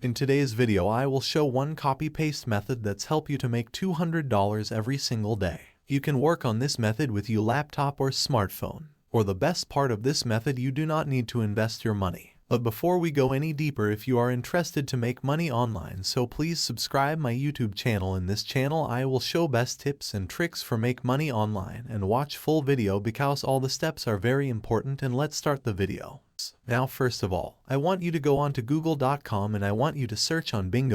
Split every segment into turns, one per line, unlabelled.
In today's video I will show one copy-paste method that's help you to make $200 every single day. You can work on this method with your laptop or smartphone. Or the best part of this method, you do not need to invest your money. But before we go any deeper, if you are interested to make money online, so please subscribe my YouTube channel. In this channel I will show best tips and tricks for make money online, and watch full video because all the steps are very important. And let's start the video. Now first of all, I want you to go on to google.com and I want you to search on Bing.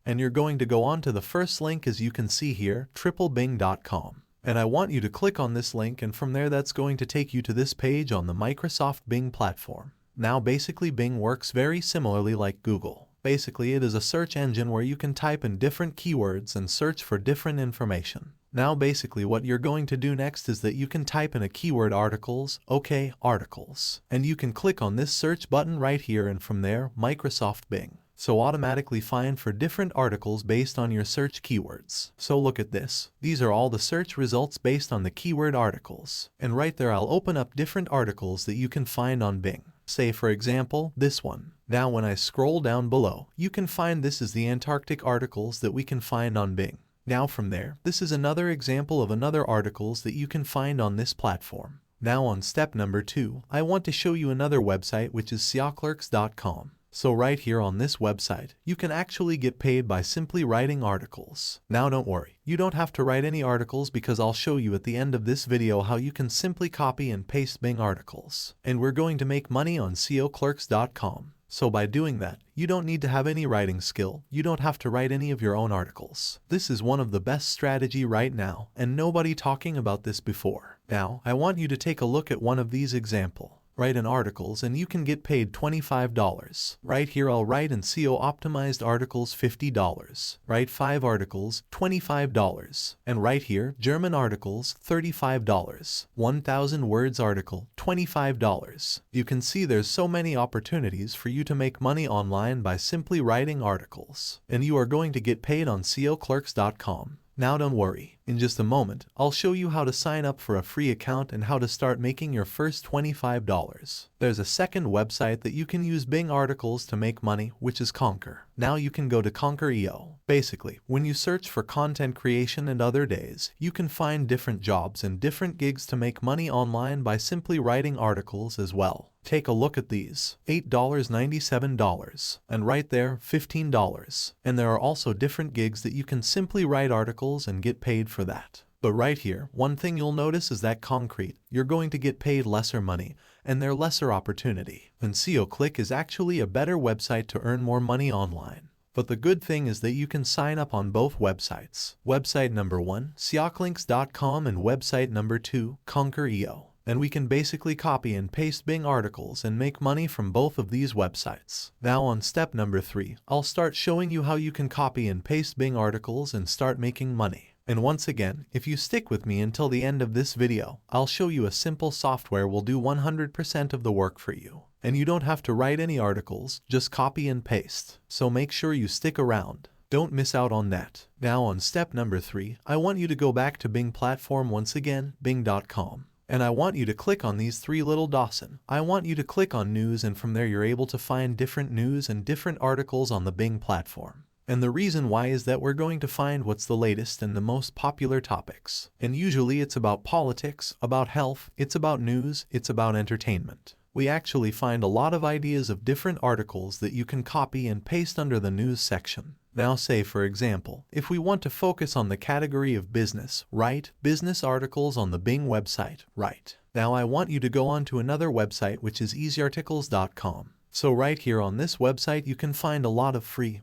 And you're going to go on to the first link as you can see here, triplebing.com. And I want you to click on this link, and from there that's going to take you to this page on the Microsoft Bing platform. Now basically Bing works very similarly like Google. Basically it is a search engine where you can type in different keywords and search for different information. Now basically what you're going to do next is that you can type in a keyword articles, okay, articles. And you can click on this search button right here, and from there Microsoft Bing. So automatically find for different articles based on your search keywords. So look at this. These are all the search results based on the keyword articles. And right there I'll open up different articles that you can find on Bing. Say for example, this one. Now when I scroll down below, you can find this is the Antarctic articles that we can find on Bing. Now from there, this is another example of another articles that you can find on this platform. Now on step number 2, I want to show you another website which is SEOclerks.com. So right here on this website, you can actually get paid by simply writing articles. Now don't worry, you don't have to write any articles because I'll show you at the end of this video how you can simply copy and paste Bing articles. And we're going to make money on SEOclerks.com. So by doing that, you don't need to have any writing skill, you don't have to write any of your own articles. This is one of the best strategy right now, and nobody talking about this before. Now, I want you to take a look at one of these example. Write in articles and you can get paid $25. Right here I'll write in SEO optimized articles $50. Write 5 articles, $25. And right here, German articles, $35. 1,000 words article, $25. You can see there's so many opportunities for you to make money online by simply writing articles. And you are going to get paid on SEOclerks.com. Now don't worry, in just a moment, I'll show you how to sign up for a free account and how to start making your first $25. There's a second website that you can use Bing articles to make money, which is Conquer. Now you can go to Conquer.io. Basically, when you search for content creation and other days, you can find different jobs and different gigs to make money online by simply writing articles as well. Take a look at these. $8.97. And right there, $15. And there are also different gigs that you can simply write articles and get paid for that. But right here, one thing you'll notice is that Concrete, you're going to get paid lesser money, and they're lesser opportunity. And SEOclick is actually a better website to earn more money online. But the good thing is that you can sign up on both websites. Website number 1, SEOclinks.com, and website number 2, Conquer.io. And we can basically copy and paste Bing articles and make money from both of these websites. Now on step number 3, I'll start showing you how you can copy and paste Bing articles and start making money. And once again, if you stick with me until the end of this video, I'll show you a simple software will do 100% of the work for you. And you don't have to write any articles, just copy and paste. So make sure you stick around. Don't miss out on that. Now on step number 3, I want you to go back to Bing platform once again, Bing.com. And I want you to click on these 3 little dots. I want you to click on news, and from there you're able to find different news and different articles on the Bing platform. And the reason why is that we're going to find what's the latest and the most popular topics. And usually it's about politics, about health, it's about news, it's about entertainment. We actually find a lot of ideas of different articles that you can copy and paste under the news section. Now say for example, if we want to focus on the category of business, write business articles on the Bing website, right? Now I want you to go on to another website which is easyarticles.com. So right here on this website you can find a lot of free,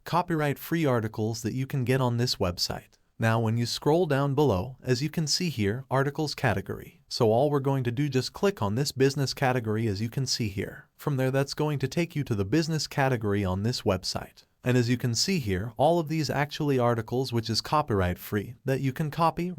copyright free articles that you can get on this website. Now when you scroll down below, as you can see here, articles category. So all we're going to do, just click on this business category as you can see here. From there that's going to take you to the business category on this website. And as you can see here, all of these actually articles which is copyright free that you can copy,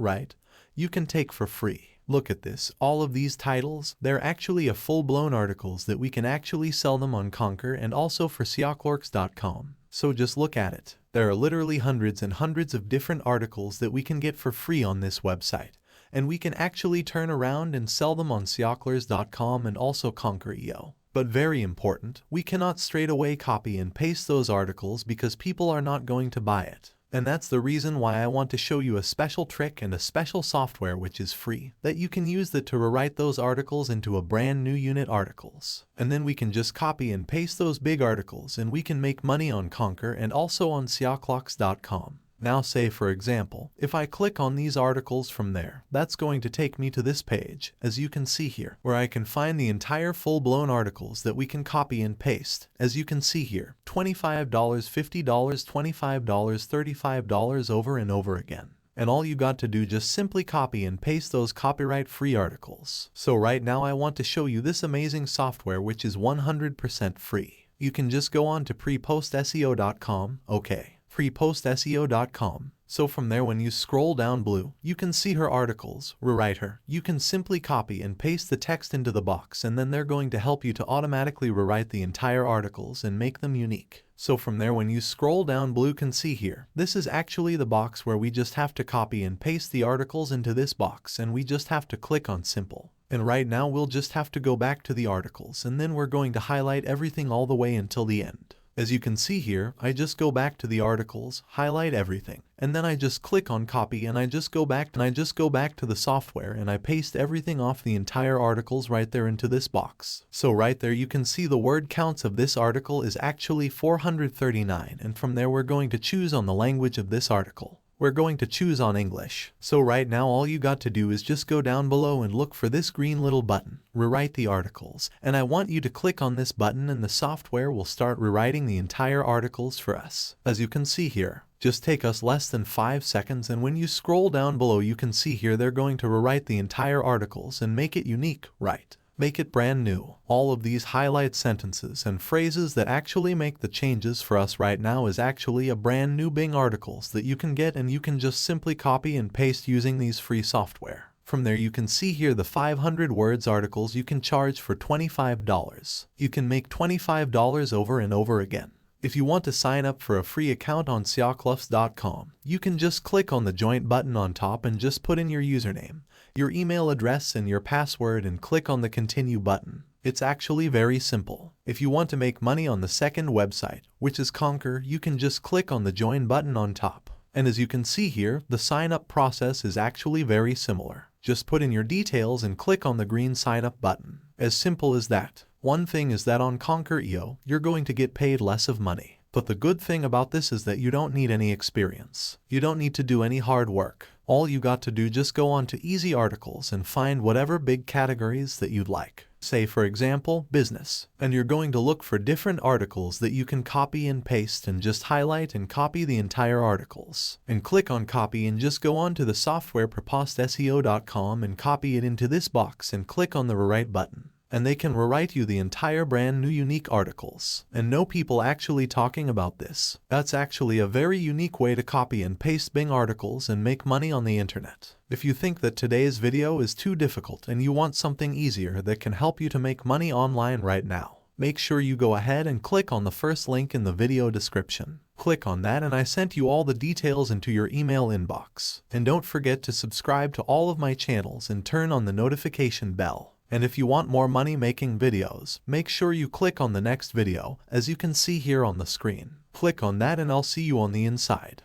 you can take for free. Look at this, all of these titles, they're actually a full-blown articles that we can actually sell them on Conquer and also for SEOclerks.com. So just look at it. There are literally hundreds and hundreds of different articles that we can get for free on this website. And we can actually turn around and sell them on SEOclerks.com and also Conquer.io. But very important, we cannot straight away copy and paste those articles because people are not going to buy it. And that's the reason why I want to show you a special trick and a special software which is free that you can use that to rewrite those articles into a brand new unit articles. And then we can just copy and paste those big articles and we can make money on Conquer and also on Xiaoclox.com. Now say for example, if I click on these articles from there, that's going to take me to this page, as you can see here, where I can find the entire full-blown articles that we can copy and paste. As you can see here, $25, $50, $25, $35 over and over again. And all you got to do just simply copy and paste those copyright-free articles. So right now I want to show you this amazing software which is 100% free. You can just go on to prepostseo.com, okay. prepostseo.com. So from there when you scroll down blue, you can see her articles, rewrite her. You can simply copy and paste the text into the box and then they're going to help you to automatically rewrite the entire articles and make them unique. So from there when you scroll down blue can see here, this is actually the box where we just have to copy and paste the articles into this box and we just have to click on simple. And right now we'll just have to go back to the articles and then we're going to highlight everything all the way until the end. As you can see here, I just go back to the articles, highlight everything, and then I just click on copy and I just go back to the software and I paste everything off the entire articles right there into this box. So right there you can see the word counts of this article is actually 439 and from there we're going to choose on the language of this article. We're going to choose on English. So right now all you got to do is just go down below and look for this green little button, rewrite the articles, and I want you to click on this button and the software will start rewriting the entire articles for us. As you can see here, just take us less than 5 seconds and when you scroll down below you can see here they're going to rewrite the entire articles and make it unique, right? Make it brand new. All of these highlight sentences and phrases that actually make the changes for us right now is actually a brand new Bing articles that you can get and you can just simply copy and paste using these free software. From there you can see here the 500 words articles you can charge for $25. You can make $25 over and over again. If you want to sign up for a free account on Xiaoclox.com, you can just click on the join button on top and just put in your username, your email address and your password and click on the continue button. It's actually very simple. If you want to make money on the second website, which is Conquer, you can just click on the join button on top. And as you can see here, the sign up process is actually very similar. Just put in your details and click on the green sign up button. As simple as that. One thing is that on Conquer.io, you're going to get paid less of money. But the good thing about this is that you don't need any experience. You don't need to do any hard work. All you got to do just go on to easy articles and find whatever big categories that you'd like. Say for example, business. And you're going to look for different articles that you can copy and paste and just highlight and copy the entire articles. And click on copy and just go on to the software prepostseo.com and copy it into this box and click on the rewrite button. And they can rewrite you the entire brand new unique articles. And no people actually talking about this. That's actually a very unique way to copy and paste Bing articles and make money on the internet. If you think that today's video is too difficult and you want something easier that can help you to make money online right now, make sure you go ahead and click on the first link in the video description. Click on that and I sent you all the details into your email inbox. And don't forget to subscribe to all of my channels and turn on the notification bell. And if you want more money-making videos, make sure you click on the next video, as you can see here on the screen. Click on that and I'll see you on the inside.